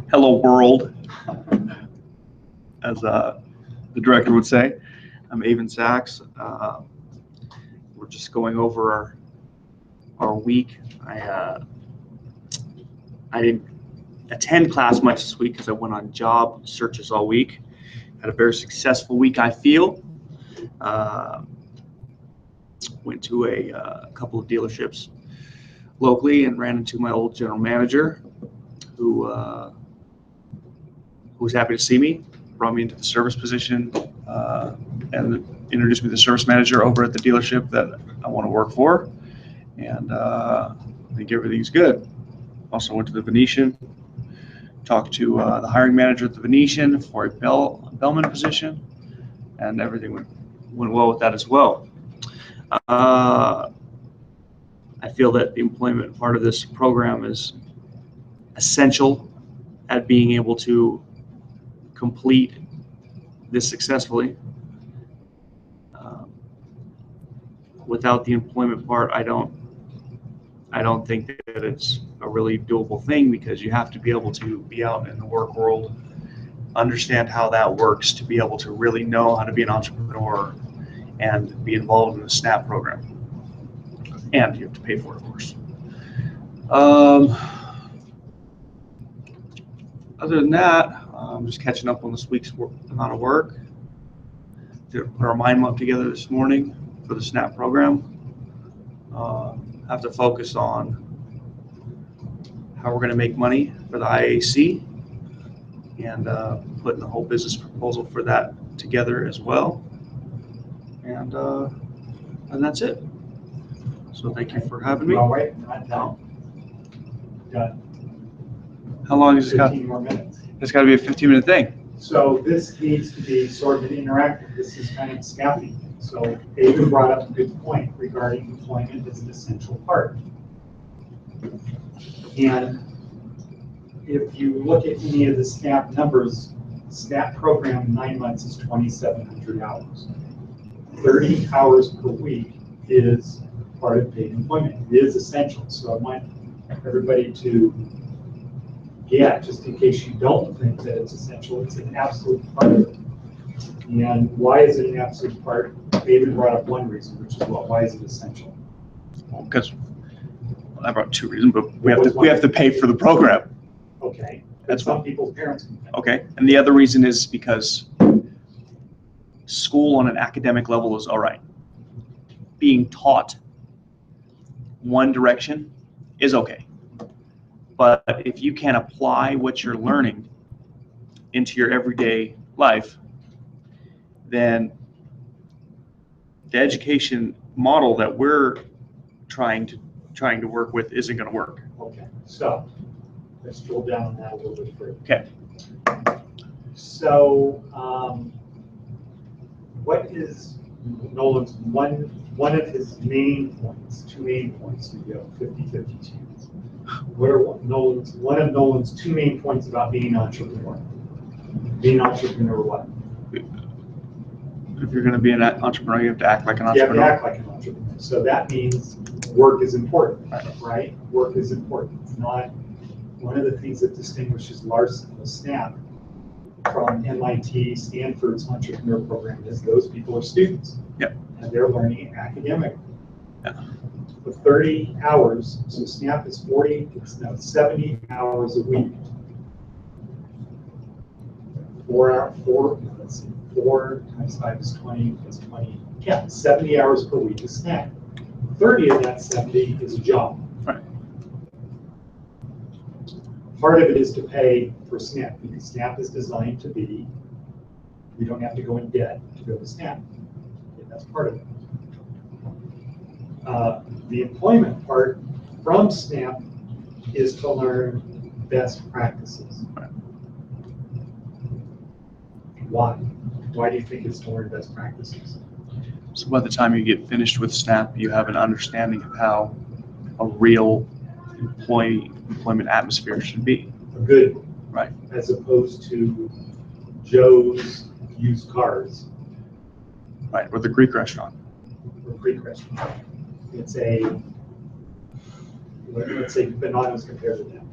Hello world, as the director would say. I'm Avon Sachs. We're just going over our week. I didn't attend class much this week because I went on job searches all week. Had a very successful week, I feel. Went to a couple of dealerships locally and ran into my old general manager who was happy to see me, brought me into the service position, and introduced me to the service manager over at the dealership that I want to work for. And I think everything's good. Also went to the Venetian, talked to the hiring manager at the Venetian for a bellman position, and everything went well with that as well. I feel that the employment part of this program is essential at being able to complete this successfully. Without the employment part, I don't think that it's a really doable thing, because you have to be able to be out in the work world, understand how that works, to be able to really know how to be an entrepreneur and be involved in the SNAP program. And you have to pay for it, of course. Other than that, I'm just catching up on this week's amount of work. Put our mind map together this morning for the SNAP program. Have to focus on how we're going to make money for the IAC, and putting the whole business proposal for that together as well. And that's it. So thank you for having me. No, wait, not down. Got How long is this got? 15 more minutes. It's got to be a 15-minute thing. So this needs to be sort of an interactive. This is kind of scaffolding. So David brought up a good point regarding employment as an essential part. And if you look at any of the SNAP numbers, SNAP program 9 months is 2,700 hours. 30 hours per week is part of paid employment. It is essential. So I want everybody to get, just in case you don't think that it's essential, it's an absolute part of it. And why is it an absolute part? David brought up one reason, which is why is it essential? Well, because I brought two reasons, but we have to pay for the program. Okay. That's some people's parents can pay. Okay. And the other reason is because school on an academic level is all right. Being taught one direction is okay. But if you can't apply what you're learning into your everyday life, then the education model that we're trying to work with isn't going to work. Okay, so let's drill down on that a little bit further. Okay. So what is Nolan's one of his main points, two main points? We go 50-50 chance. What are one of Nolan's two main points about being an entrepreneur? Being an entrepreneur, what? If you're going to be an entrepreneur, you have to act like an entrepreneur. You have to act like an entrepreneur. So that means work is important, right? Work is important. It's not one of the things that distinguishes Larson with SNAP from MIT, Stanford's entrepreneur program is those people are students. Yep. And they're learning academically. Yeah. For 30 hours, so SNAP is 70 hours a week. 4 times 5 is 20 plus 20. Yeah, 70 hours per week is SNAP. 30 of that 70 is a job. Right. Part of it is to pay for SNAP, because SNAP is designed to be, we don't have to go in debt to go to SNAP. Okay, that's part of it. The employment part from SNAP is to learn best practices. Right. Why? Why do you think it's to learn best practices? So by the time you get finished with SNAP, you have an understanding of how a real employment atmosphere should be. A good one. Right. As opposed to Joe's used cars. Right, or the Greek restaurant. Or Greek restaurant. It's a, let's say bananas compared to them.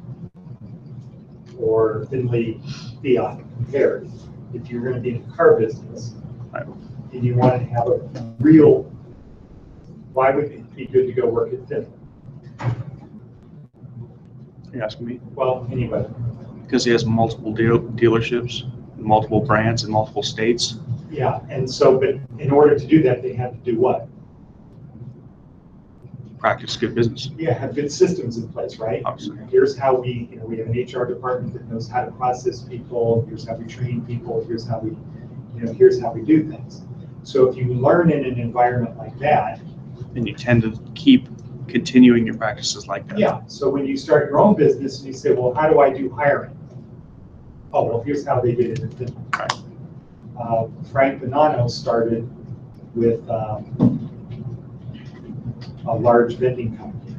or Finley Fiat compared. If you're going to be in the car business and you want to have a real, why would it be good to go work at Finley? You're asking me? Well, anyway. Because he has multiple dealerships, multiple brands in multiple states. Yeah, and so, but in order to do that, they have to do what? Practice good business. Yeah, have good systems in place, right? Obviously. Here's how we, we have an HR department that knows how to process people. Here's how we train people. Here's how we, here's how we do things. So if you learn in an environment like that, And you tend to keep continuing your practices like that. yeah. So when you start your own business and you say, well, how do I do hiring? Oh, well, here's how they did it at Finley. Right. Frank Bonanno started with a large vending company.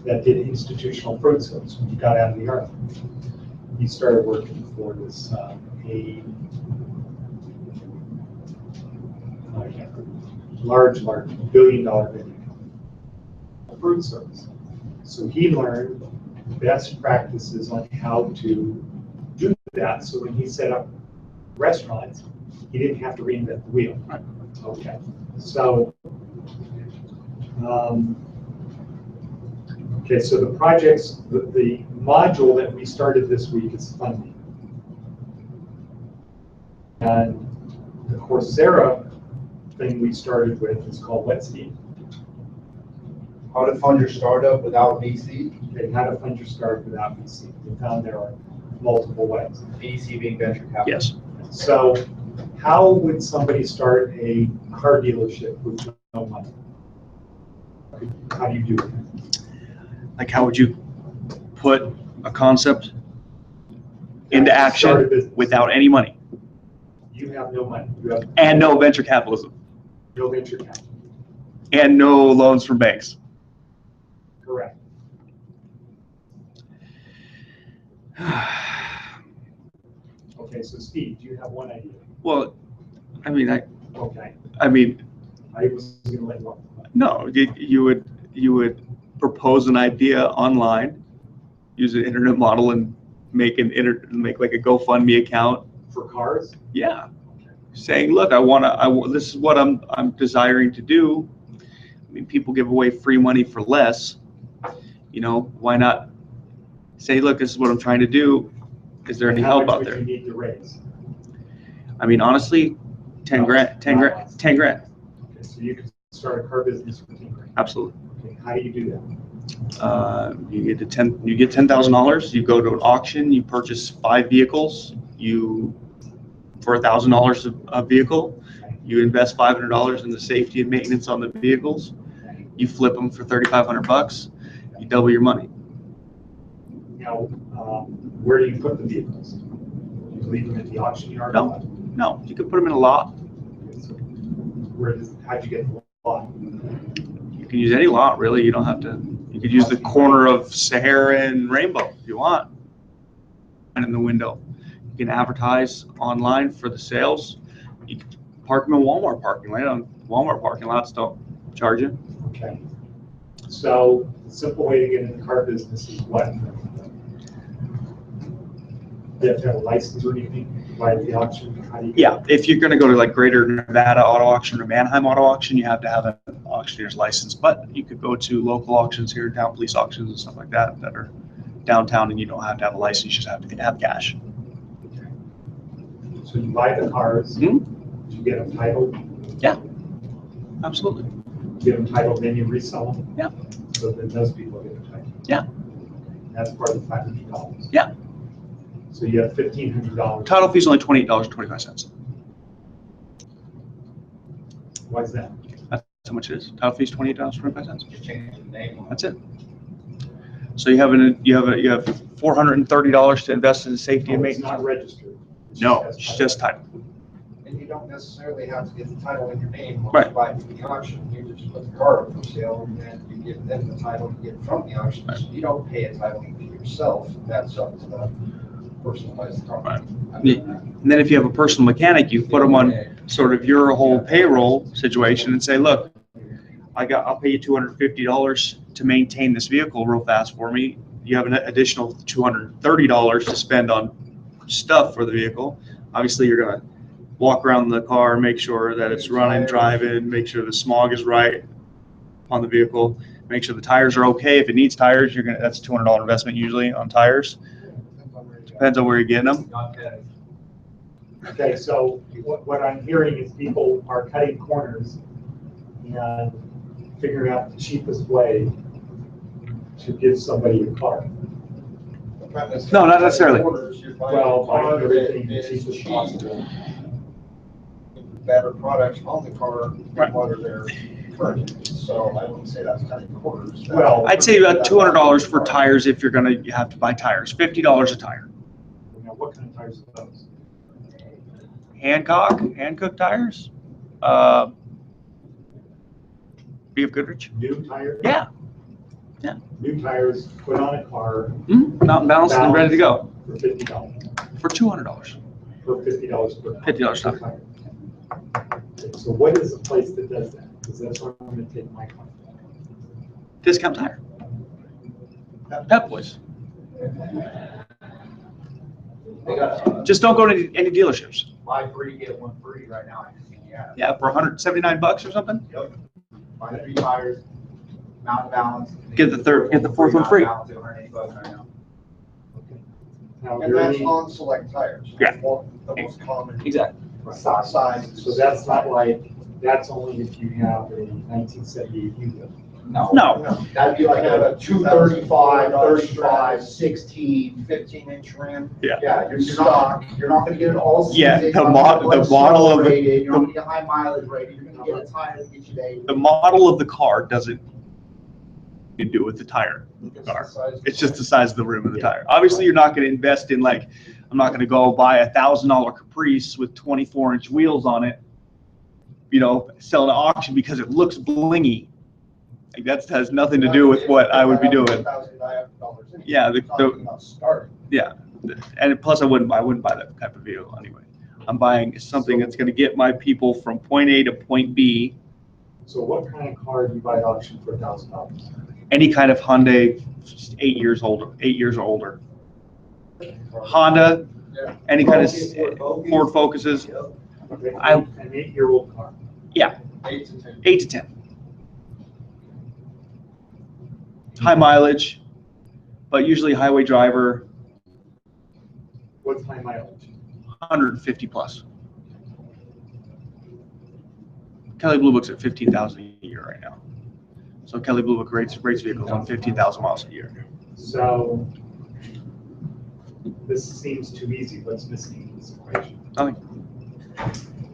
That did institutional fruit sales when he got out of the Army. He started working for this large billion-dollar vending company, fruit service. So he learned best practices on how to do that. So when he set up restaurants, he didn't have to reinvent the wheel. Right. Okay. So, okay, so the projects, the module that we started this week is funding. And the Coursera thing we started with is called Let's Eat. How to fund your startup without VC? Okay, how to fund your startup without VC. We found there are multiple ways. VC being venture capital. Yes. So how would somebody start a car dealership with no money? How do you do it? Like, how would you put a concept into Start a action business. without any money You have no money. You have and no venture capitalism no venture capital. and no loans from banks? Correct. Okay, so Steve, do you have one idea? Well, I mean, Okay, I mean, I was going to let you off. no, you would propose an idea online, use an internet model, and make like a GoFundMe account. For cars? Yeah, saying, look, this is what I'm desiring to do. I mean, people give away free money for less. Why not say, look, this is what I'm trying to do. Is there any help out How much there? would you need to raise? I mean, honestly, 10 grand. Okay, so you can start a car business for 10 grand. Absolutely. Okay, how do you do that? You get $10,000. You go to an auction. You purchase 5 vehicles. For $1,000 a vehicle, you invest $500 in the safety and maintenance on the vehicles. You flip them for $3,500. You double your money. Now, where do you put the vehicles? You leave them at the auction yard? No, you could put them in a lot. How'd you get the lot? You can use any lot, really. You don't have to. You could use the corner of Sahara and Rainbow if you want. And in the window, you can advertise online for the sales. You can park them in Walmart parking lot. Walmart parking lots don't charge you. Okay. So the simple way to get into the car business is what? You have to have a license or anything? By the auction? How do you Yeah, if you're going to go to like Greater Nevada Auto Auction or Manheim Auto Auction, you have to have an auctioneer's license. But you could go to local auctions here in town, police auctions and stuff like that are downtown, and you don't have to have a license. You just have to have cash. Okay. So you buy the cars, Mhm. you get them titled, Yeah, absolutely. get them titled, then you resell them? Yeah. So then those people get them titled? Yeah. That's part of the $500? Yeah. So you have $1,500. Title fee is only $28.25. Why is that? That's how much it is. Title fee is $28.25. Just change the name. That's it. So you have $430 to invest in safety and Oh, it's maintenance. not registered? No, has it's title. just title. And you don't necessarily have to get the title in your name when Right. you buy it from the auction. You just put the car up for sale and then you give them the title you get from the auction. So you don't pay a title fee yourself. That's up to the person who buys the car. Right. And then if you have a personal mechanic, you put them on sort of your whole payroll situation and say, look, I'll pay you $250 to maintain this vehicle real fast for me. You have an additional $230 to spend on stuff for the vehicle. Obviously, you're gonna walk around the car, make sure that it's running, driving, make sure the smog is right on the vehicle, make sure the tires are okay. If it needs tires, that's a $200 investment usually on tires. Depends on where you're getting them. Okay, so what I'm hearing is people are cutting corners and figuring out the cheapest way to give somebody a car. No, not necessarily. Well, buying everything the cheapest possible. Better products on the car Right. than what are there currently. So I wouldn't say that's cutting corners. Well, I'd say about $200 for tires if you're gonna have to buy tires. $50 a tire. Now, what kind of tires are those? Hankook tires. BF Goodrich. New tires? Yeah. New tires, put on a car Mountain balanced and ready to go for $50. for $200. For $50 per car. $50 tire. Okay, so what is a place that does that? Because that's where I'm going to take my car. Discount tire. Pep Boys. They got Just don't go to any dealerships. buy three, get one free right now. Yeah, for $179 or something. Yep. Buy 3 tires, mountain balance. Get the fourth one free. Mountain balance, $180 right now. Now, And you're that's only on select tires. Yeah. Well, the most common Exactly. size. So that's not like, that's only if you have a 1978 Buick. No. That'd be like a 235, 35, 16, 15-inch rim. Yeah. Yeah, you're not gonna get it all season. Yeah, You're the not mod- gonna get the model of the- rated, you're not gonna get high mileage rated, you're gonna get a tire that gets you there. The model of the car doesn't to do with the tire of the car. It's just the size of the rim of the tire. Obviously, you're not going to invest in I'm not going to go buy a $1,000 Caprice with 24-inch wheels on it, sell at auction because it looks blingy. Like that has nothing to do with what I would be doing. Yeah, yeah, and plus I wouldn't buy that type of vehicle anyway. I'm buying something that's going to get my people from point A to point B. So what kind of car do you buy at auction for $1,000? Any kind of Hyundai, 8 years older, 8 years or older. Honda, any kind of Ford Focuses. Okay, I- an 8-year-old car. Yeah, 8 to 10. 8 to 10. High mileage, but usually highway driver, What's my mileage? 150 plus. Kelly Blue Book's at 15,000 a year right now. So Kelly Blue Book rates vehicles on 15,000 miles a year. So this seems too easy. What's missing in this equation? Nothing.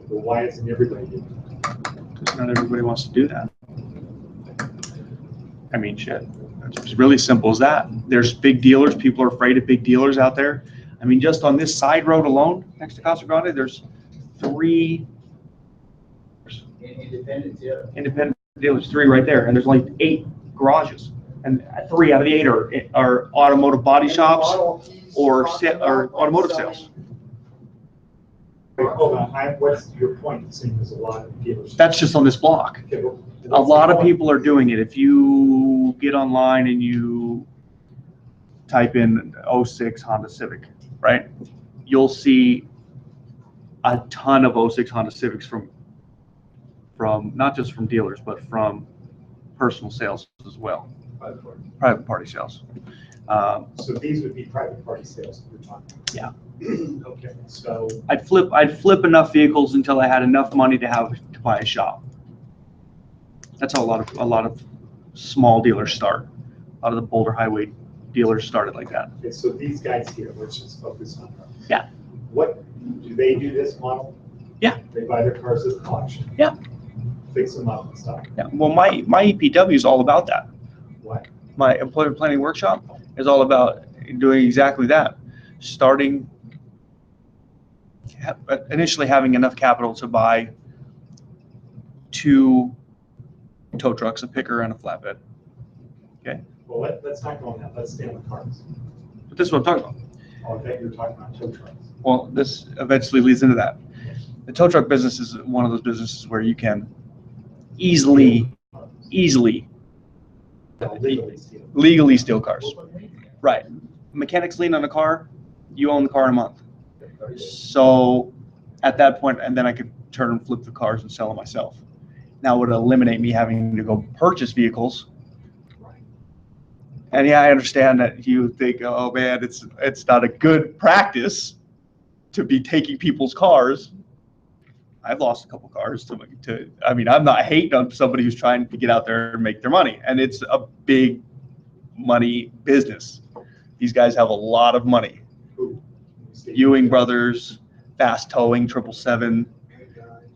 Well, why isn't everybody doing it? Because not everybody wants to do that. I mean, shit. It's really simple as that. There's big dealers. People are afraid of big dealers out there. I mean, just on this side road alone, next to Casa Grande, there's 3 independent dealers, 3 right there, and there's only 8 garages, and 3 out of the 8 are automotive body shops or automotive sales. Wait, hold on. What's your point? Saying there's a lot of dealers. That's just on this block. Okay, but A what's lot the of point? people are doing it. If you get online and you type in 06 Honda Civic, right, you'll see a ton of 06 Honda Civics from not just from dealers, but from personal sales as well, private party sales. So these would be private party sales that we're talking about. Yeah. Okay, so I'd flip enough vehicles until I had enough money to buy a shop. That's how a lot of small dealers start. A lot of the Boulder Highway dealers started like that. okay, so these guys here, let's just focus on them. Yeah. What do they do this model? Yeah. They buy their cars at the auction. Yeah. Fix them up and stuff. Yeah. Well, my EPW is all about that. What? My employment planning workshop is all about doing exactly that. Starting initially having enough capital to buy 2 tow trucks, a picker and a flatbed. Okay. Well, let's not go on that. Let's stay on the cars. But this is what I'm talking about. Oh, I bet you were talking about tow trucks. Well, this eventually leads into that. The tow truck business is one of those businesses where you can easily easily legally steal cars. Right. Mechanics lien on a car, you own the car in a month. So at that point, and then I could turn and flip the cars and sell them myself. Now it would eliminate me having to go purchase vehicles. And yeah, I understand that you think, oh man, it's not a good practice to be taking people's cars. I've lost a couple cars I mean, I'm not hating on somebody who's trying to get out there and make their money. And it's a big money business. These guys have a lot of money. Ewing Brothers, Fast Towing, 777,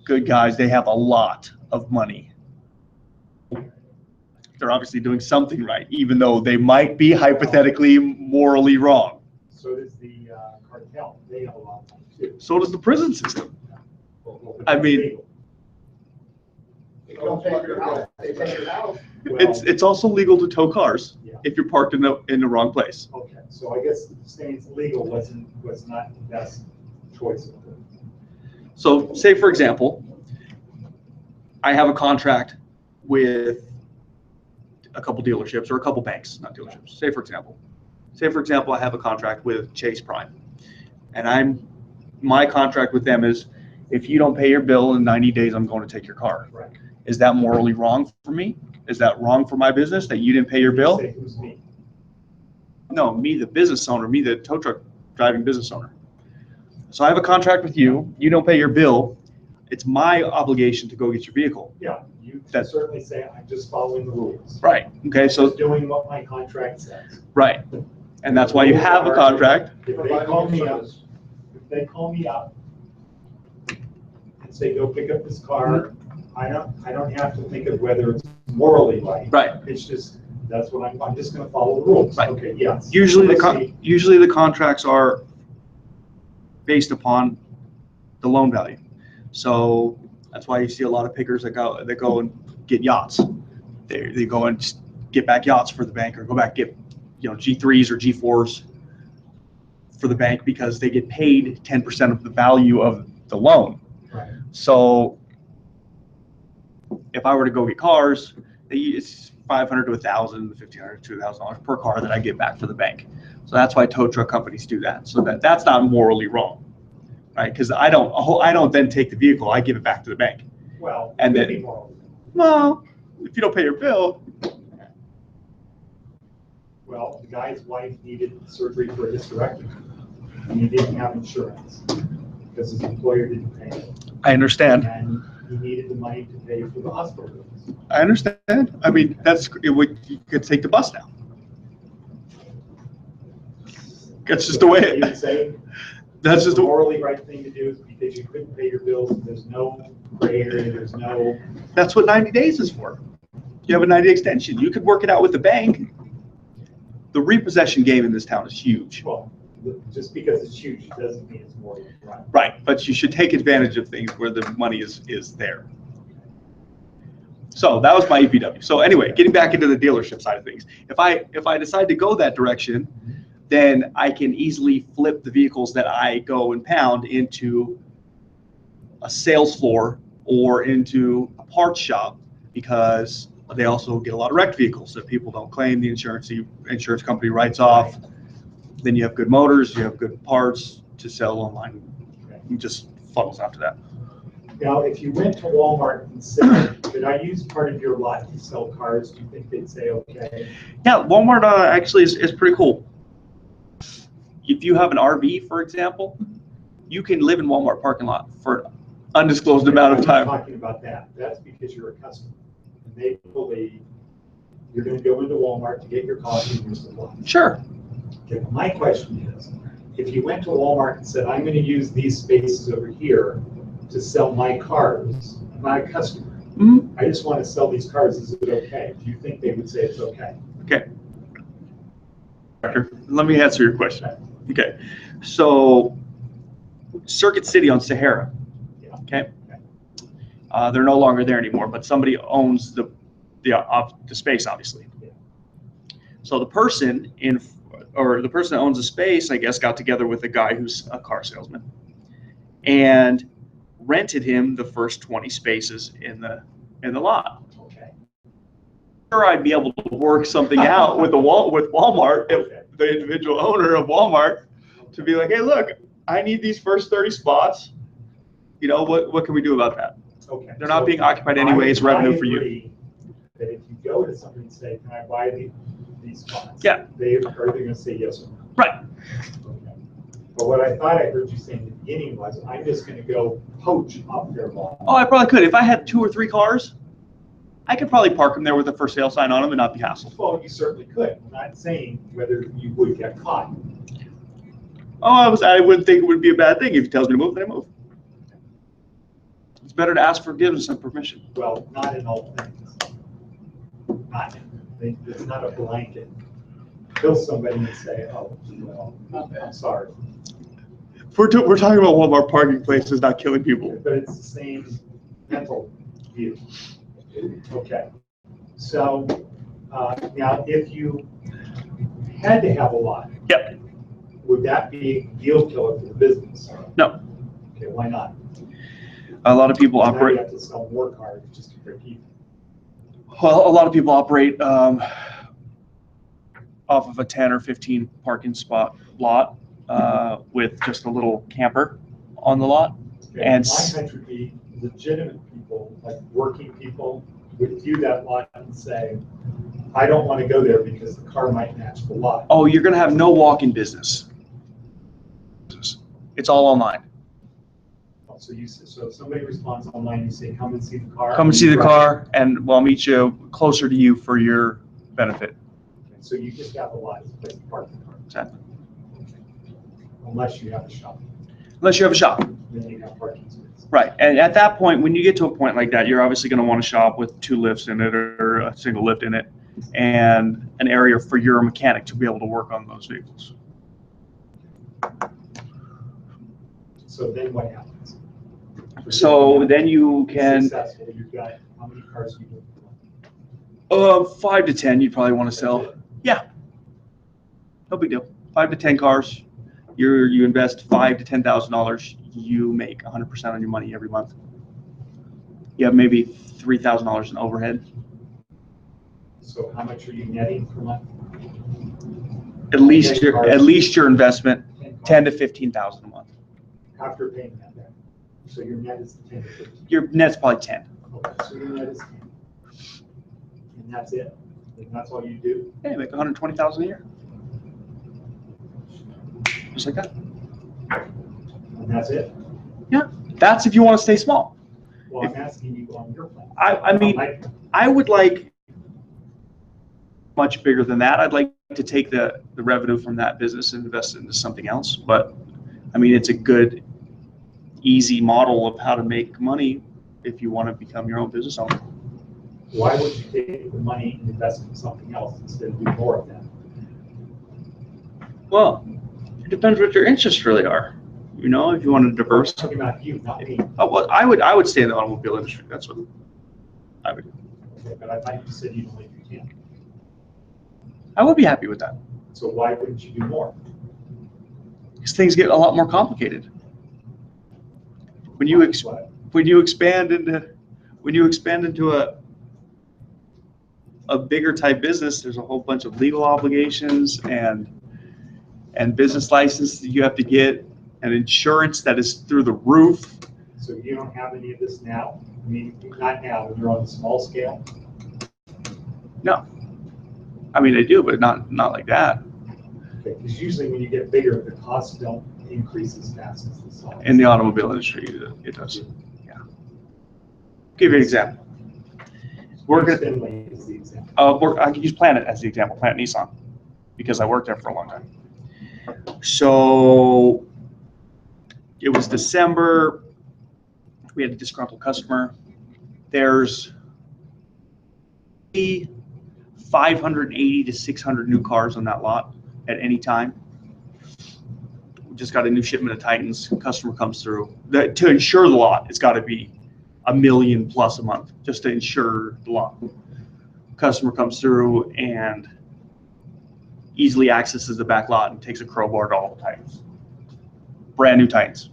good guys. They have a lot of money. They're obviously doing something right, even though they might be hypothetically morally wrong. So does the cartel. They have a lot of money too. So does the prison system. I mean, They don't pay for your house, they pay your house. it's also legal to tow cars Yeah. if you're parked in the wrong place. Okay, so I guess saying it's illegal was not the best choice. So say, for example, I have a contract with a couple dealerships or a couple banks, not dealerships. Say, for example, I have a contract with Chase Prime. And my contract with them is, if you don't pay your bill in 90 days, I'm going to take your car. Right. Is that morally wrong for me? Is that wrong for my business that you didn't pay your bill? Say who's me? No, me, the business owner, me, the tow truck driving business owner. So I have a contract with you. You don't pay your bill. It's my obligation to go get your vehicle. Yeah, you can certainly say, I'm just following the rules. Right. Okay. So Just doing what my contract says. right. And that's why you have a contract. If they call me up and say, go pick up this car, I don't have to think of whether it's morally right. Right. It's just, that's what I'm just gonna follow the rules. Right. Okay, yes. Usually Proceed. usually the contracts are based upon the loan value. So that's why you see a lot of pickers that go and get yachts. They go and get back yachts for the bank, or go back get G3s or G4s for the bank, because they get paid 10% of the value of the loan. Right. So if I were to go get cars, it's $500 to $1,000, $1,500 to $2,000 per car that I get back for the bank. So that's why tow truck companies do that. So that's not morally wrong, right? Because I don't then take the vehicle, I give it back to the bank. Well, And it then- could be morally. Well, if you don't pay your bill, Well, the guy's wife needed surgery for a hysterectomy, and he didn't have insurance because his employer didn't pay it. I understand. And he needed the money to pay for the hospital bills. I understand. I mean, you could take the bus now. That's just the way You would say, that's just the the, morally right thing to do is because you couldn't pay your bills, there's no gray area, there's no, that's what 90 days is for. You have a 90-day extension. You could work it out with the bank. The repossession game in this town is huge. well, just because it's huge, it doesn't mean it's morally right. Right, but you should take advantage of things where the money is there. So that was my EPW. So anyway, getting back into the dealership side of things, if I decide to go that direction, then I can easily flip the vehicles that I go and pound into a sales floor or into a parts shop, because they also get a lot of wrecked vehicles that people don't claim. The insurance company writes off. Then you have good motors, you have good parts to sell online. It just funnels after that. Now, if you went to Walmart and said, could I use part of your lot to sell cars, do you think they'd say, okay? Yeah, Walmart actually is pretty cool. If you have an RV, for example, you can live in Walmart parking lot for an undisclosed amount of I'm time. not talking about that. That's because you're a customer. And they believe you're gonna go into Walmart to get your coffee and your supply. Sure. Okay, well, my question is, if you went to Walmart and said, I'm gonna use these spaces over here to sell my cars, I'm not a customer. Mhm. I just want to sell these cars, is it okay? Do you think they would say it's okay? Okay. Let me answer your question. Okay. So Circuit City on Sahara. Yeah. Okay. They're no longer there anymore, but somebody owns the space, obviously. Yeah. So the person that owns the space, I guess, got together with a guy who's a car salesman and rented him the first 20 spaces in the lot. Okay. sure I'd be able to work something out with with Walmart, if the individual owner of Walmart, to be like, hey, look, I need these first 30 spots. You know, what can we do about that? Okay. They're not being occupied anyway. It's revenue for you. I agree that if you go to somebody and say, can I buy these spots? Yeah. Are they going to say yes or no? Right. Okay. But what I thought I heard you say in the beginning was, I'm just going to go poach off their lot. Oh, I probably could. If I had 2 or 3 cars, I could probably park them there with a for sale sign on them and not be hassled. Well, you certainly could. I'm not saying whether you would get caught. Oh, I wouldn't think it would be a bad thing. If he tells me to move, then I move. It's better to ask forgiveness and permission. Well, not in all things. It's not a blanket. Kill somebody and say, oh, well, I'm sorry. We're talking about Walmart parking places, not killing people. But it's the same mental view. Okay. So now, if you had to have a lot, Yep. would that be a deal killer for the business? No. Okay, why not? A lot of people Now you operate. have to sell more cars just to break even. Well, a lot of people operate off of a 10 or 15 parking spot lot with just a little camper on the lot. Okay, And my country would be legitimate people, like working people, would view that lot and say, I don't want to go there because the car might match the lot. oh, you're going to have no walk-in business. It's all online. So if somebody responds online, you say, come and see the car. Come and see the Right. car, and we'll meet you closer to you for your benefit. Okay, so you just have a lot as a place to park the car. Exactly. Unless you have a shop, Unless you have a shop. then you have parking space. Right. And at that point, when you get to a point like that, you're obviously going to want a shop with 2 lifts in it or a single lift in it, and an area for your mechanic to be able to work on those vehicles. So then what happens? So then you can, Successful, you've got, how many cars you do? 5 to 10, you'd probably want to sell. Yeah. No big deal. 5 to 10 cars. You invest $5,000 to $10,000. You make 100% on your money every month. You have maybe $3,000 in overhead. So how much are you netting per month? At least your investment, 10 to 15,000 a month. After paying that back. So your net is 10 to 15. Your net's probably 10. Okay, so your net is 10. And that's it? And that's all you do? Yeah, you make 120,000 a year. Just like that. And that's it? Yeah. That's if you want to stay small. Well, I'm asking you on your plan. I mean, I would like much bigger than that. I'd like to take the revenue from that business and invest it into something else. But I mean, it's a good, easy model of how to make money if you want to become your own business owner. Why would you take the money and invest in something else instead of do more of that? Well, it depends what your interests really are. You know, if you want to I'm diverse. talking about you, not me. Oh, well, I would stay in the automobile industry. That's what I would. Okay, but I thought you said you don't think you can. I would be happy with that. So why wouldn't you do more? Because things get a lot more complicated. When you expand into a bigger type business, there's a whole bunch of legal obligations and business license that you have to get, and insurance that is through the roof. So you don't have any of this now? I mean, not now, when you're on the small scale? No, I mean, I do, but not like that. Because usually when you get bigger, the costs don't increase as fast as the size. In the automobile industry, it does. Yeah. Give you an example. Finley is the example. I could use Planet as the example, Planet Nissan, because I worked there for a long time. So it was December. We had a disgruntled customer. There's 580 to 600 new cars on that lot at any time. We just got a new shipment of Titans. Customer comes through. To insure the lot, it's got to be $1 million plus a month just to insure the lot. Customer comes through and easily accesses the back lot and takes a crowbar to all the Titans. Brand new Titans.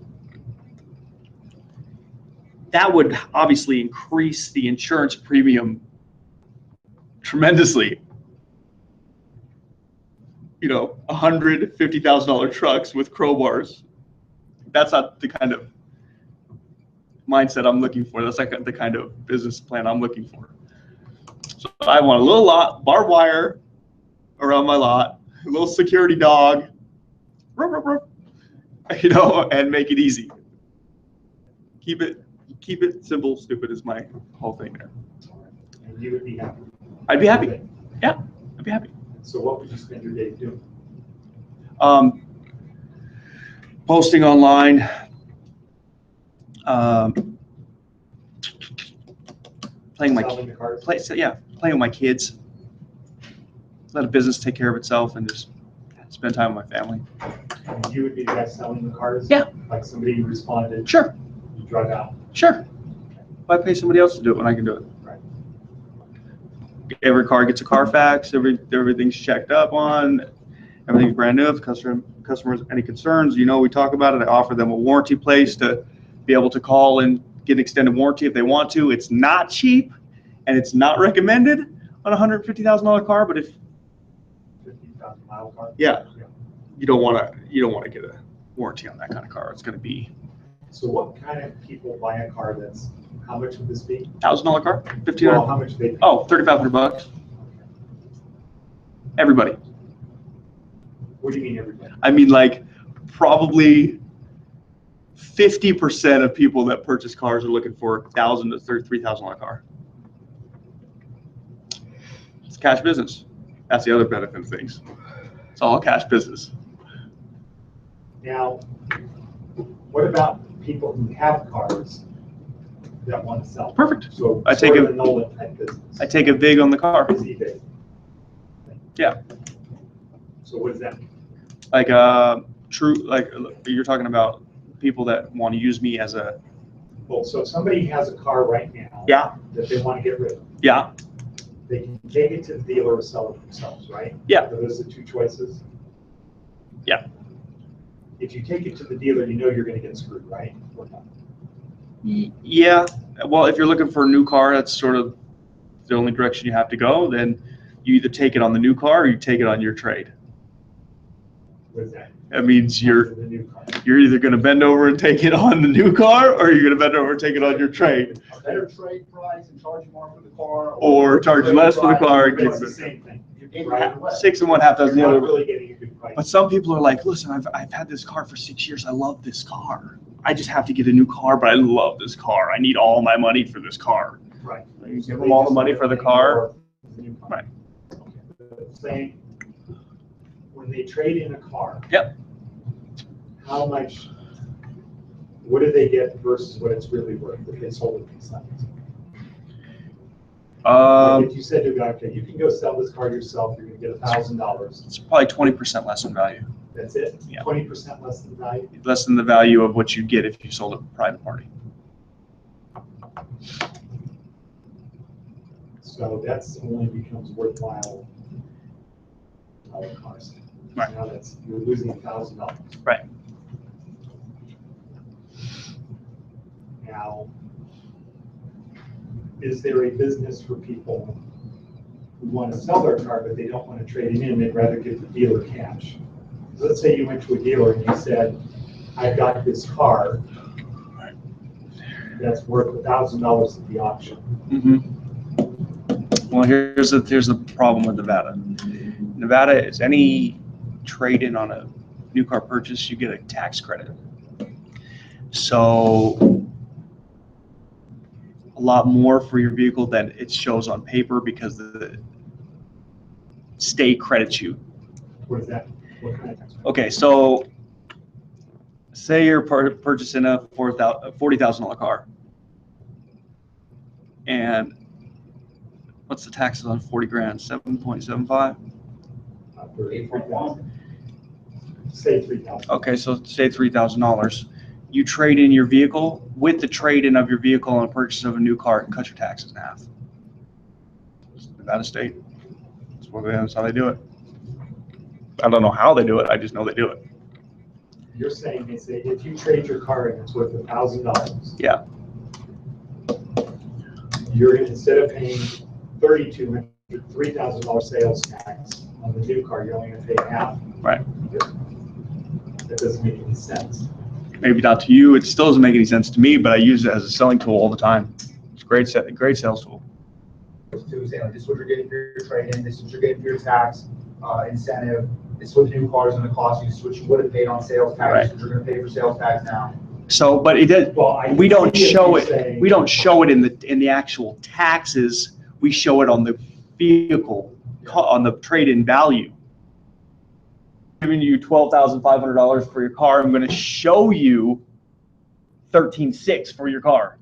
That would obviously increase the insurance premium tremendously. You know, $150,000 trucks with crowbars. That's not the kind of mindset I'm looking for. That's like the kind of business plan I'm looking for. So I want a little lot, barbed wire around my lot, a little security dog, you know, and make it easy. Keep it simple. Stupid is my whole thing there. And you would be happy. I'd be happy. Yeah, I'd be happy. So what would you spend your day doing? Posting online, playing Selling the cars? playing with my kids. Let a business take care of itself and just spend time with my family. And you would be the guy selling the cars? Yeah. Like somebody responded? Sure. You drive out? Sure. Why pay somebody else to do it when I can do it? Right. Every car gets a Carfax. Everything's checked up on. Everything's brand new. If customers any concerns, you know, we talk about it. I offer them a warranty place to be able to call and get an extended warranty if they want to. It's not cheap, and it's not recommended on a $150,000 car. But if 50,000 mile car? Yeah, you don't want to get a warranty on that kind of car. It's going to be So what kind of people buy a car that's, how much would this be? $1,000 car, Well, $1,500. how much do they pay? Oh, $3,500. Everybody. What do you mean everybody? I mean, like, probably 50% of people that purchase cars are looking for $1,000 to $3,000 car. It's cash business. That's the other benefit of things. It's all cash business. Now, what about people who have cars that want to sell? Perfect. So I take sort of a- a Nolan type business. I take a vig on the car. It's eBay. Yeah. So what does that mean? Like true, like you're talking about people that want to use me as a, Well, so if somebody has a car right now. Yeah. That they want to get rid of, yeah, they can take it to the dealer or sell it themselves, right? Yeah. So those are the two choices? Yeah. If you take it to the dealer, you know you're gonna get screwed, right? Or not? yeah. Well, if you're looking for a new car, that's sort of the only direction you have to go. Then you either take it on the new car or you take it on your trade. What is that? That means The new car. you're either going to bend over and take it on the new car, or you're going to bend over and take it on your trade, A better trade price and charge more for the car. or charge less for the car and But give it's the it same thing. Right. 6 and 1 half dozen the You're not other. really getting a good price. But some people are like, listen, I've had this car for 6 years. I love this car. I just have to get a new car, but I love this car. I need all my money for this car. Right. You give them all the money for the car. Right. Saying, when they trade in a car. Yep. How much, what do they get versus what it's really worth if they sold it themselves? Like if you said to a guy, okay, you can go sell this car yourself, you're gonna get $1,000. It's probably 20% less in value. That's it? Yeah. 20% less than value? Less than the value of what you get if you sold it to a private party. So that's only becomes worthwhile. Cars. Right. Now you're losing $1,000. Right. Now, is there a business for people who want to sell their car, but they don't want to trade it in, they'd rather give the dealer cash? Let's say you went to a dealer and you said, I've got this car that's worth $1,000 at the auction. Mm-hmm. Well, here's the problem with Nevada. Nevada is any trade-in on a new car purchase, you get a tax credit. So a lot more for your vehicle than it shows on paper because the state credits you. What is that? What kind of tax credit? Okay, so say you're purchasing a $40,000 car, and what's the taxes on 40 grand? 7.75. 8.1. Say $3,000. Okay, so say $3,000. You trade in your vehicle. With the trade-in of your vehicle and a purchase of a new car, it cuts your taxes in half. It's Nevada State. That's how they do it. I don't know how they do it. I just know they do it. You're saying they say if you trade your car in, it's worth $1,000. Yeah. You're instead of paying $3,200 $3,000 sales tax on the new car, you're only gonna pay half. Right. That doesn't make any sense. Maybe not to you. It still doesn't make any sense to me, but I use it as a selling tool all the time. It's a great sales tool. To say, like, this is what you're getting for your trade-in, this is what you're getting for your tax incentive, this is what the new car is going to cost you, this is what you would have paid on sales tax, Right. this is what you're going to pay for sales tax now. So, but it did. Well, I We don't see if show you're it. saying- We don't show it in the actual taxes. We show it on the vehicle, on the trade-in value. Giving you $12,500 for your car. I'm going to show you $13,600 for your car.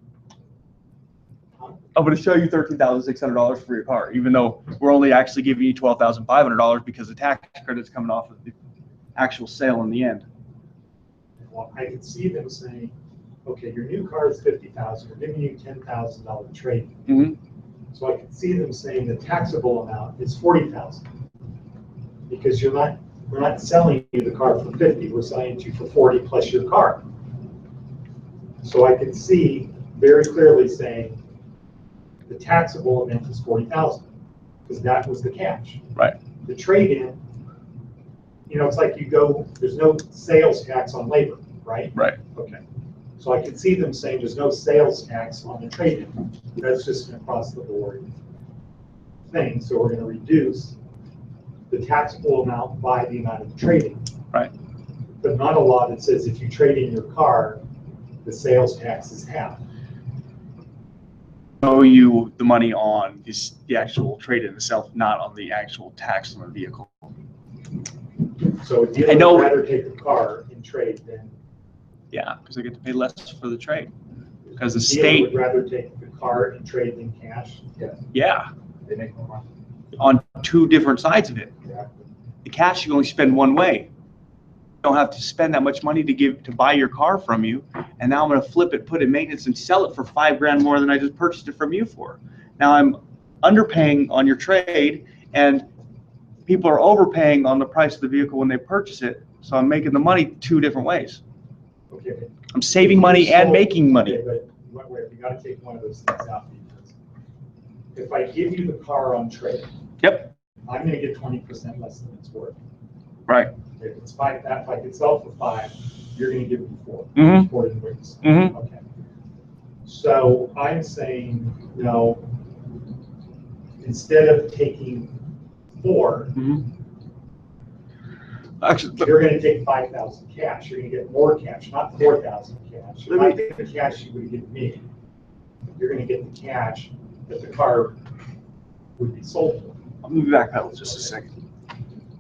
I'm going to show you $13,600 for your car, even though we're only actually giving you $12,500 because the tax credit's coming off of the actual sale in the end. Well, I could see them saying, okay, your new car is $50,000, we're giving you $10,000 trade. Mm-hmm. So I could see them saying the taxable amount is $40,000. Because we're not selling you the car for 50, we're selling it to you for 40 plus your car. So I could see very clearly saying the taxable amount is 40,000, because that was the cash. Right. The trade-in, it's like there's no sales tax on labor, right? Right. Okay. So I could see them saying there's no sales tax on the trade-in. That's just an across the board thing. So we're going to reduce the taxable amount by the amount of trade-in. Right. But not a law that says if you trade in your car, the sales tax is half. Show you the money on the actual trade-in itself, not on the actual tax on the vehicle. So a I dealer know- would rather take the car in trade than Yeah, because they get to pay less for the trade. Because the dealer state, would rather take the car in trade than cash. yeah, They make more money. on two different sides of it. Exactly. The cash you only spend one way. You don't have to spend that much money to buy your car from you, and now I'm going to flip it, put it in maintenance, and sell it for $5,000 more than I just purchased it from you for. Now I'm underpaying on your trade, and people are overpaying on the price of the vehicle when they purchase it. So I'm making the money two different ways. Okay. but I'm saving money and making money. Okay, but wait, you gotta take one of those things out. Because if I give you the car on trade, Yep. I'm gonna get 20% less than it's worth. Right. If it's five, if I could sell it for 5, you're gonna give me 4. Mhm. 4 in wages. Mhm. Okay. So I'm saying, no, instead of taking 4, Actually, you're gonna take 5,000 cash. You're gonna get more cash, not 4,000 cash. You're Let not getting the cash you would have given me. You're gonna get the cash that the car would be sold for. I'm going to backpedal just a second.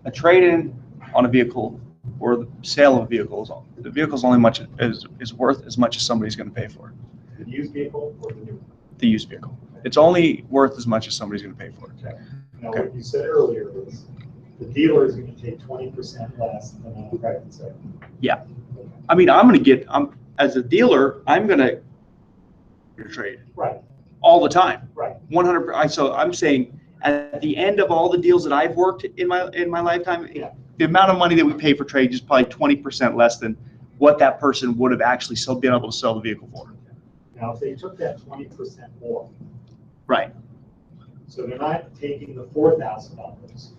A trade-in on a vehicle or the sale of a vehicle, the vehicle's only is worth as much as somebody's going to pay for it, The used vehicle or the new? the used vehicle. It's only worth as much as somebody's going to pay for it. Okay. Now, Okay. what you said earlier was the dealer is gonna take 20% less than on a private sale. Yeah. I mean, as a dealer, I'm going to trade Right, all the time. right. 100%. So I'm saying at the end of all the deals that I've worked in my lifetime, Yeah. the amount of money that we pay for trade is probably 20% less than what that person would have actually been able to sell the vehicle for. Now, if they took that 20% more, Right. so they're not taking the $4,000,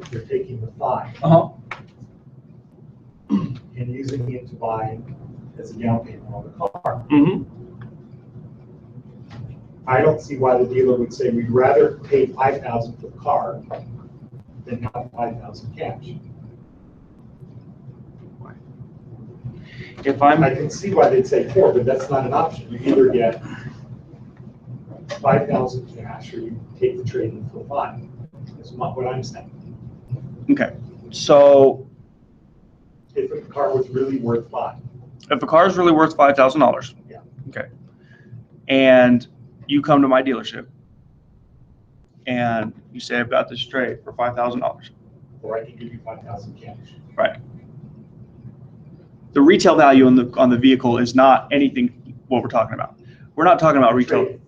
they're taking the 5 Uh-huh. and using it to buy as a down payment on the car. Mm-hmm. I don't see why the dealer would say, we'd rather pay 5,000 for the car than have 5,000 cash. If I I'm, can see why they'd say 4, but that's not an option. You either get 5,000 cash or you take the trade-in for 5. That's not what I'm saying. okay, so If the car was really worth 5. if a car is really worth $5,000. Yeah. Okay. And you come to my dealership and you say, I've got this trade for $5,000. Or I can give you 5,000 cash. Right. The retail value on the vehicle is not anything what we're talking about. We're not talking about retail. Trade.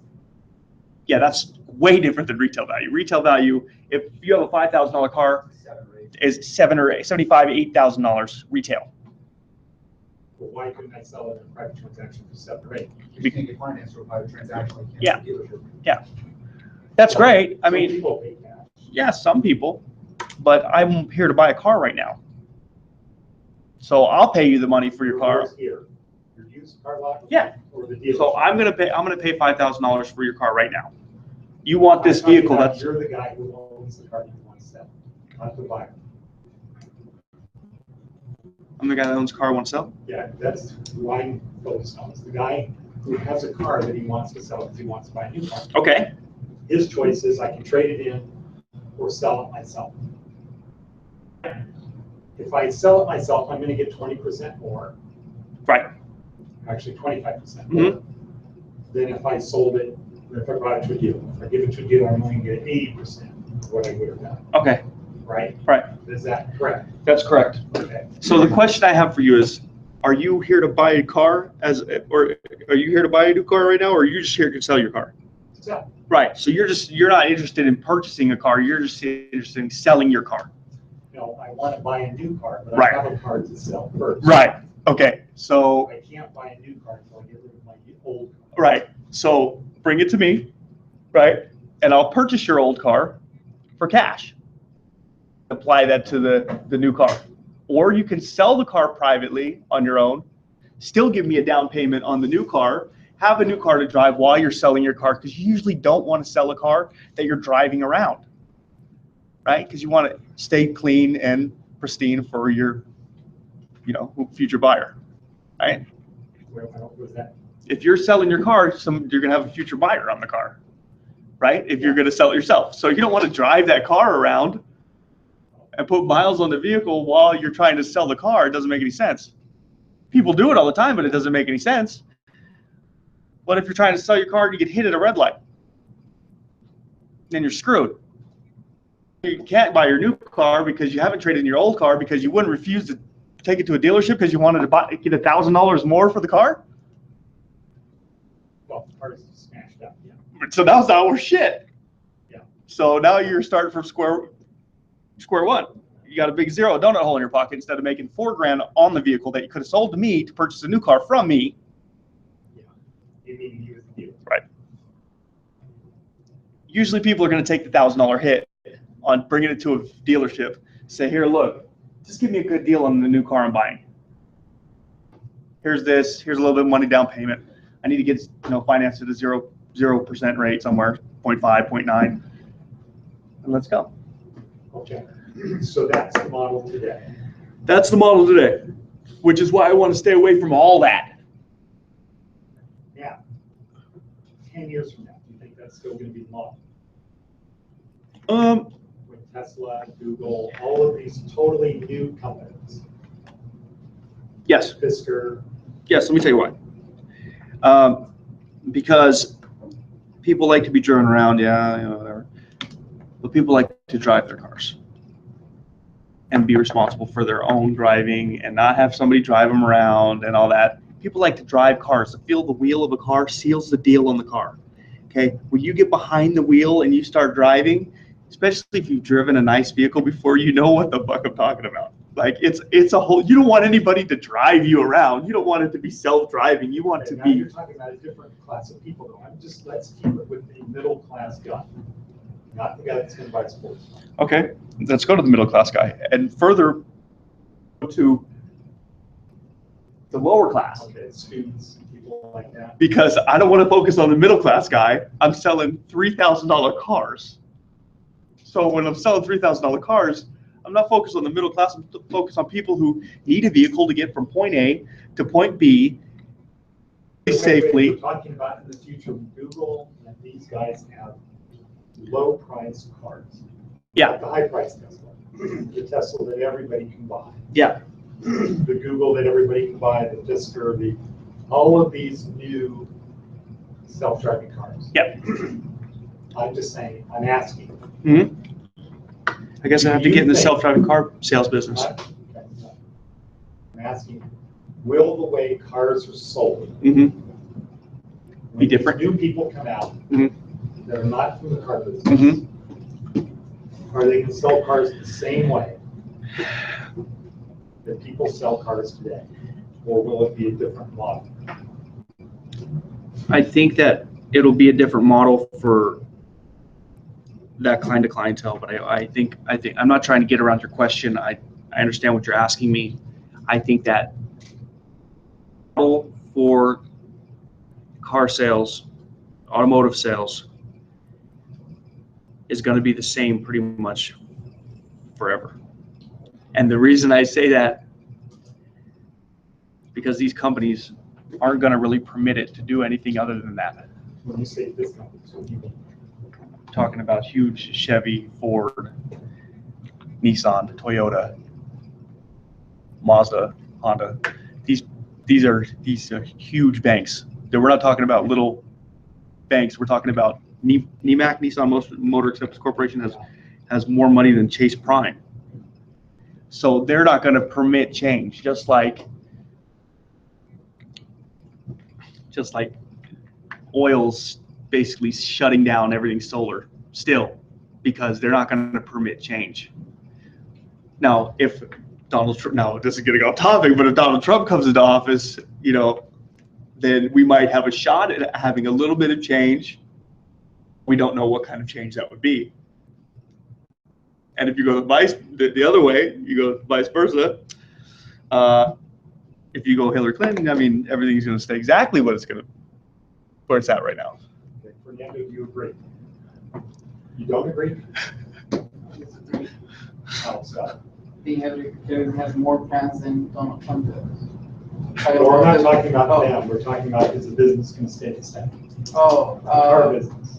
Yeah, that's way different than retail value. Retail value, if you have a $5,000 car, 7 or 8. is $75,000, $8,000 retail. Well, why couldn't I sell it in a private transaction for 7 or 8? You can't get finance or private transaction. Like you can Yeah. at the dealership. Yeah, that's great. I Some mean, people pay cash. Yeah, some people, but I'm here to buy a car right now. So I'll pay you the money for your car. Where's here? Your used car lot? Yeah. Or the dealer? So I'm gonna pay $5,000 for your car right now. You want this vehicle? That's You're the guy who owns the car you want to sell, not the buyer. I'm the guy that owns a car I want to sell. Yeah, that's who I'm focused on. It's the guy who has a car that he wants to sell because he wants to buy a new car. Okay. His choice is I can trade it in or sell it myself. If I sell it myself, I'm gonna get 20% more, Right. actually 25% more than if I sold it, if I brought it to a dealer. If I give it to a dealer, I'm only gonna get 80% of what I would have done, Okay. right? Right. Is that correct? That's correct. Okay. So the question I have for you is, are you here to buy a car or are you here to buy a new car right now, or are you just here to sell your car? So, Right. So you're not interested in purchasing a car. You're just interested in selling your car. I want to buy a new car, but Right. I have a car to sell first. Right. Okay. So I can't buy a new car until I get rid of my old car. right. So bring it to me, right? And I'll purchase your old car for cash. Apply that to the new car. Or you can sell the car privately on your own, still give me a down payment on the new car, have a new car to drive while you're selling your car, because you usually don't want to sell a car that you're driving around, right? Because you want to stay clean and pristine for your, future buyer, right? What was that? If you're selling your car, you're going to have a future buyer on the car, right? If you're going to sell it yourself. So you don't want to drive that car around and put miles on the vehicle while you're trying to sell the car. It doesn't make any sense. People do it all the time, but it doesn't make any sense. What if you're trying to sell your car and you get hit at a red light? Then you're screwed. You can't buy your new car because you haven't traded in your old car because you wouldn't refuse to take it to a dealership because you wanted to get $1,000 more for the car. Well, the car is smashed up, yeah. So now it's not worth shit. Yeah. So now you're starting from square one. You got a big zero donut hole in your pocket instead of making $4,000 on the vehicle that you could have sold to me to purchase a new car from me. Yeah. You mean you as the dealer. Right. Usually people are going to take the $1,000 hit on bringing it to a dealership. Say, here, look, just give me a good deal on the new car I'm buying. Here's this. Here's a little bit of money down payment. I need to get financed at a 0% rate somewhere, 0.5, 0.9, and let's go. Okay. So that's the model today. That's the model today, which is why I want to stay away from all that. Yeah. 10 years from now, do you think that's still going to be the model? With Tesla, Google, all of these totally new companies. Yes. Fisker. Yes, let me tell you why. Because people like to be driven around, whatever. But people like to drive their cars and be responsible for their own driving and not have somebody drive them around and all that. People like to drive cars. To feel the wheel of a car seals the deal on the car. Okay, when you get behind the wheel and you start driving, especially if you've driven a nice vehicle before, you know what the fuck I'm talking about. Like it's a whole. You don't want anybody to drive you around. You don't want it to be self-driving. You want Okay, to now be. you're talking about a different class of people, though. Let's keep it with the middle class guy, not the guy that's going to buy sports. Okay, let's go to the middle class guy and further to the lower class. Okay, students, people like that. Because I don't want to focus on the middle class guy. I'm selling $3,000 cars. So when I'm selling $3,000 cars, I'm not focused on the middle class. I'm focused on people who need a vehicle to get from point A to point B safely. We're talking about in the future, Google and these guys have low-priced cars. Yeah. Like the high-priced Tesla. The Tesla that everybody can buy. Yeah. The Google that everybody can buy, the Fisker, all of these new self-driving cars. Yep. I'm just saying, I'm asking. Mm-hmm. I guess I have to get in the self-driving car sales business. I'm asking, will the way cars are sold Mm-hmm. when Be different? new people come out Mm-hmm. that are not from the car business, Mm-hmm. are they going to sell cars the same way that people sell cars today? Or will it be a different model? I think that it'll be a different model for that kind of clientele. But I think I'm not trying to get around your question. I understand what you're asking me. I think that model for car sales, automotive sales, is going to be the same pretty much forever. And the reason I say that, because these companies aren't going to really permit it to do anything other than that. When you say this company, so you mean? Talking about huge Chevy, Ford, Nissan, Toyota, Mazda, Honda. These are huge banks. We're not talking about little banks. We're talking about NEMAC, Nissan Motor Acceptance Corporation has more money than Chase Prime. So they're not going to permit change, just like oil's basically shutting down everything solar still, because they're not going to permit change. Now, if Donald Trump, now this is getting off topic, but if Donald Trump comes into office, then we might have a shot at having a little bit of change. We don't know what kind of change that would be. And if you go the other way, you go vice versa. If you go Hillary Clinton, I mean, everything's going to stay exactly where it's at right now. Okay, Fernando, do you agree? You don't agree? Oh, Scott. Hillary Clinton has more plans than Donald Trump does. Well, we're not talking about them. We're talking about, is the business going to stay the same? Our business.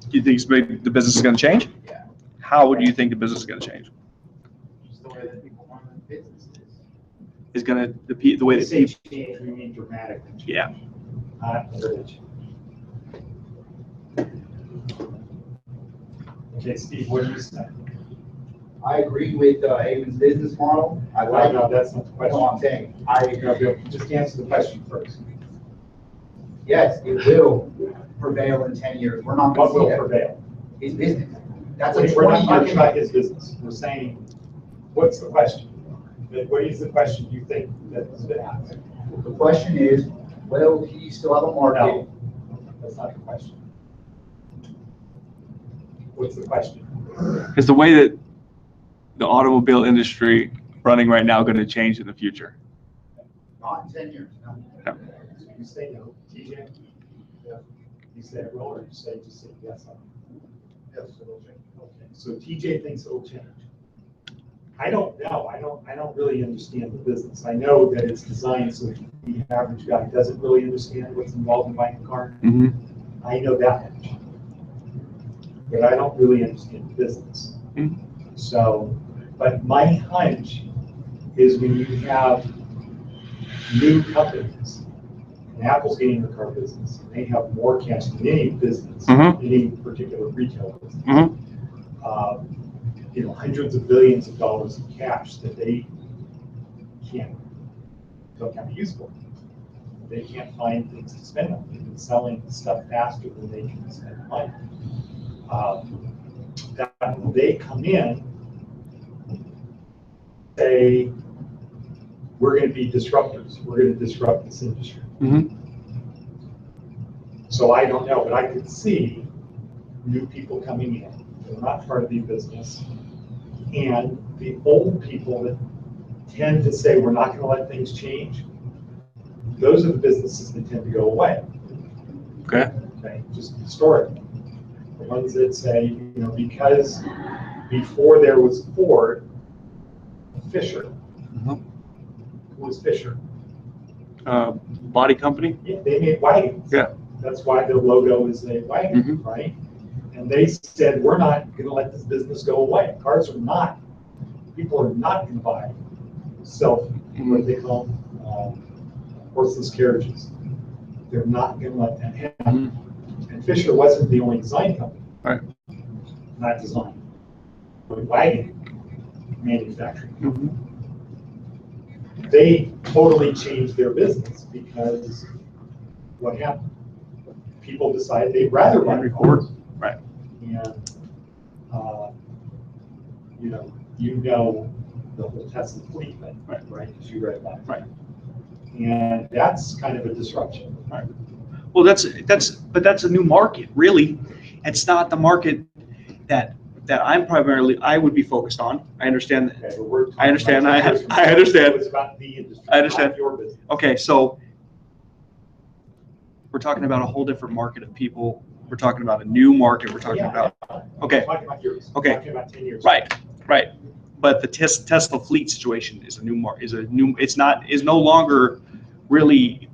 Do you think the business is going to change? Yeah. How would you think the business is going to change? Just the way that people want the business Is going to the way When you that say people, change, we mean dramatically change. yeah. Not really change. Okay, Steve, what do you say? I agree with Avon's business model. I like, No, that's not the question. no, I'm saying, Just answer the question first. yes, it will prevail in 10 years. We're not What going will to see prevail? his business. That's a We're not 20-year talking about change. his business. We're saying, what's the question? What is the question you think that's been asked? The question is, will he still have a market? No, that's not the question. What's the question? Is the way that the automobile industry running right now going to change in the future? Not in 10 years, no. No. You say no, TJ? Yeah. You say it will, or you say just say yes? Yes, it'll change. Okay, so TJ thinks it'll change. I don't know. I don't really understand the business. I know that it's designed so the average guy doesn't really understand what's involved in buying a car. Mm-hmm. I know that much. But I don't really understand the business. Mm-hmm. So, but my hunch is when you have new companies, and Apple's getting in the car business, and they have more cash than any business, Mhm. any particular retail business. Mhm. Hundreds of billions of dollars in cash that they don't have a use for. They can't find things to spend on. They've been selling stuff faster than they can spend the money. That when they come in, say, we're going to be disruptors. We're going to disrupt this industry. Mm-hmm. So I don't know, but I could see new people coming in. They're not part of the business. And the old people that tend to say, we're not going to let things change, those are the businesses that tend to go away. Okay. Okay, just historically. The ones that say, because before there was Ford, Fisher. Mhm. Who was Fisher? Body company. Yeah, they made wagons. Yeah. That's why their logo is a wagon, Mhm. right? And they said, we're not going to let this business go away. People are not going to buy what they call horseless carriages. They're not going to let that happen. Mhm. And Fisher wasn't the only design company. Right. Not design, but wagon manufacturing. Mhm. They totally changed their business because what happened? People decided they'd rather buy cars. Right. And, the whole Tesla fleet thing, right? Because you read about it. Right. And that's kind of a disruption. Right. Well, but that's a new market, really. It's not the market that I would be focused on. I understand that. Okay, but we're talking I understand. about I 10 years from now. understand. It's about the industry, I understand. not your business. Okay, so we're talking about a whole different market of people. We're talking about a new market. We're talking about, okay. We're talking about yours. Okay. We're talking about 10 years. Right. But the Tesla fleet situation is is no longer really,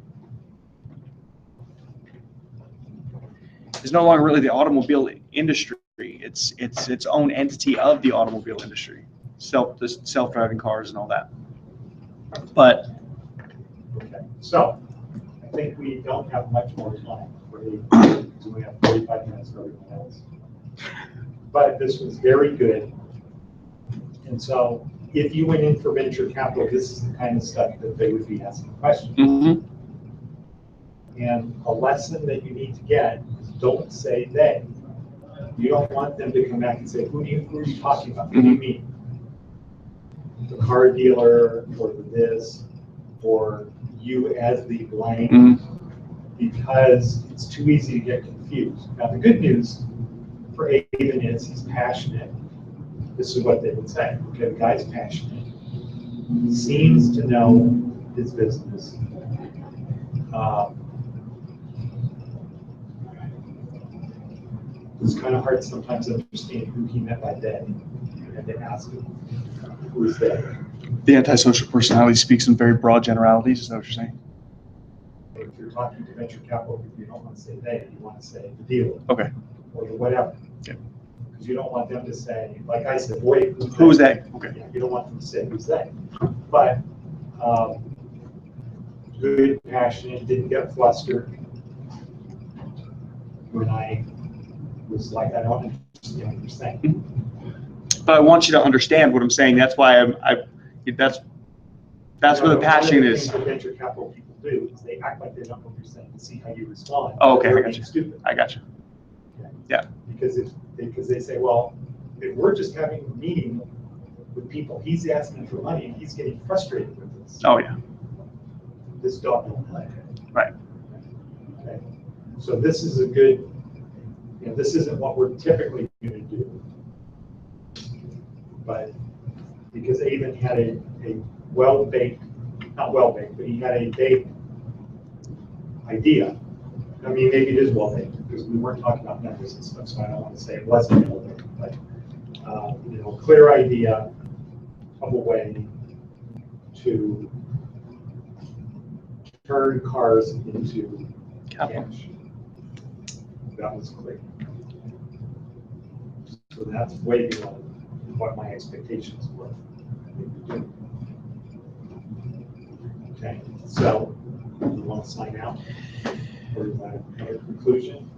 the automobile industry. It's its own entity of the automobile industry, the self-driving cars and all that. But Okay, so I think we don't have much more time for because we have 45 minutes for everyone else. But this was very good. And so if you went in for venture capital, this is the kind of stuff that they would be asking questions. mhm, And a lesson that you need to get is don't say they. You don't want them to come back and say, who are you talking about? Who do you mean? The car dealer or the this or you as the blank, because it's too easy to get confused. Now the good news for Aiden is he's passionate. This is what they would say. Okay, the guy's passionate. He seems to know his business. It's kind of hard sometimes to understand who he meant by they. You had to ask him, who is they? the antisocial personality speaks in very broad generalities. Is that what you're saying? If you're talking to venture capital, you don't want to say they, you want to say the dealer. Okay. Or the whatever. Okay. Because you don't want them to say, like I said, boy, Who's they? Okay. Yeah, you don't want them to say who's they. But good, passionate, didn't get flustered. When I was like, I don't understand what you're saying. But I want you to understand what I'm saying. That's why that's where the passion is. What venture capital people do is they act like they don't know what you're saying and see how you respond. Oh, okay, I They're got being you. stupid. I got you. Okay? Yeah. Because they say, well, if we're just having a meeting with people, he's asking for money and he's getting frustrated with this. Oh yeah. This dog don't like it. Right. Okay. So this is a good, this isn't what we're typically going to do. But because Avon had a well-baked, not well-baked, but he had a baked idea. I mean, maybe it is well-baked because we weren't talking about numbers and stuff, so I don't want to say it wasn't well-baked, but clear idea of a way to turn cars into cash. That was clear. So that's way beyond what my expectations were. Okay, so you want to sign out? Or is that a conclusion?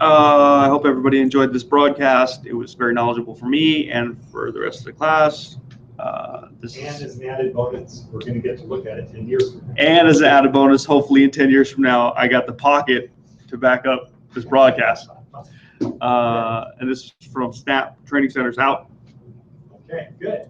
I hope everybody enjoyed this broadcast. It was very knowledgeable for me and for the rest of the class. And as an added bonus, we're going to get to look at it 10 years from now. And as an added bonus, hopefully in 10 years from now, I got the pocket to back up this broadcast. And this is from Snap Training Centers out. Okay, good.